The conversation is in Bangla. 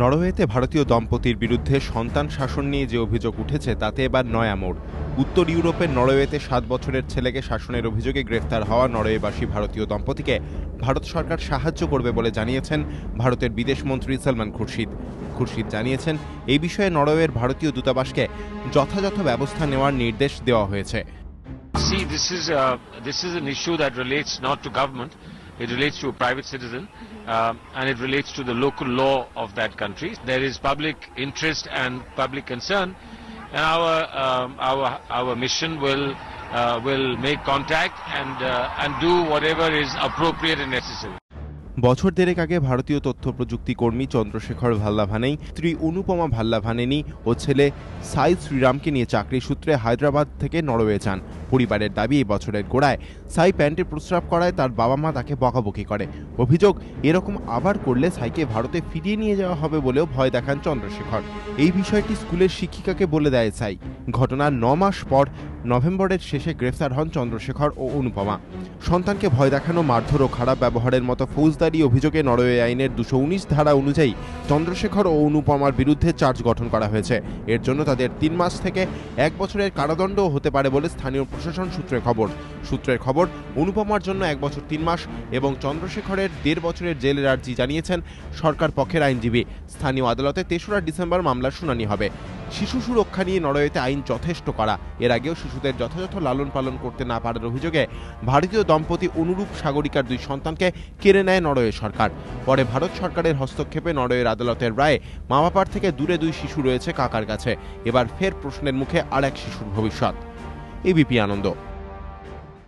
নরওয়েতে ভারতীয় দম্পতির বিরুদ্ধে সন্তান শাসন নিয়ে যে অভিযোগ উঠেছে তাতে এবার নয়া মোড়। উত্তর ইউরোপের নরওয়েতে 7 বছরের ছেলেকে শাসনের অভিযোগে গ্রেফতার হওয়া নরওয়েবাসী ভারতীয় দম্পতিকে ভারত সরকার সাহায্য করবে বলে জানিয়েছেন ভারতের বিদেশমন্ত্রী সলমান খুরশিদ। খুরশিদ জানিয়েছেন, এই বিষয়ে নরওয়ের ভারতীয় দূতাবাসকে যথাযথ ব্যবস্থা নেওয়ার নির্দেশ দেওয়া হয়েছে। See, this is an issue that relates not to government. It relates to a private citizen, and it relates to the local law of that country. There is public interest and public concern, and our mission will make contact and do whatever is appropriate and necessary. বছর দেড়েক আগে ভারতীয় তথ্য প্রযুক্তি কর্মী চন্দ্রশেখর ভাল্লাভানেই স্ত্রী অনুপমা ভাল্লাভানেনি ও ছেলে সাই শ্রীরামকে নিয়ে চাকরি সূত্রে হায়দ্রাবাদ থেকে নরওয়ে যান। পরিবারের দাবি, এই বছরের গোড়ায় সাই প্যান্টে প্রস্রাব করায় তার বাবা মা তাকে বকাবকি করে। অভিযোগ, এরকম আবার করলে সাইকে ভারতে ফিরিয়ে নিয়ে যাওয়া হবে বলেও ভয় দেখান চন্দ্রশেখর। এই বিষয়টি স্কুলের শিক্ষিকাকে বলে দেয় সাই। ঘটনার 9 মাস পর নভেম্বরের শেষে গ্রেফতার হন চন্দ্রশেখর ও অনুপমা। সন্তানকে ভয় দেখানো, মারধর ও খারাপ ব্যবহারের মতো ফৌজদারি অভিযোগে নরওয়ে আইনের 219 ধারা অনুযায়ী চন্দ্রশেখর ও অনুপমার বিরুদ্ধে চার্জ গঠন করা হয়েছে। এর জন্য তাদের 3 মাস থেকে 1 বছরের কারাদণ্ডও হতে পারে বলে স্থানীয় প্রশাসন সূত্রের খবর অনুপমার জন্য 1 বছর 3 মাস এবং চন্দ্রশেখরের 1.5 বছরের জেলের আর্জি জানিয়েছেন সরকার পক্ষের আইনজীবী। স্থানীয় আদালতে 3রা ডিসেম্বর মামলার শুনানি হবে। শিশু সুরক্ষা নিয়ে নরওয়েতে আইন যথেষ্ট করা। এর আগেও শিশুদের যথাযথ লালন পালন করতে না পারার অভিযোগে ভারতীয় দম্পতি অনুরূপ সাগরিকার 2 সন্তানকে কেড়ে নেয় নরওয়ে সরকার। পরে ভারত সরকারের হস্তক্ষেপে নরওয়ের আদালতের রায়ে মা বাবার থেকে দূরে 2 শিশু রয়েছে কাকার কাছে। এবার ফের প্রশ্নের মুখে আর এক শিশুর ভবিষ্যৎ। এবিপি আনন্দ।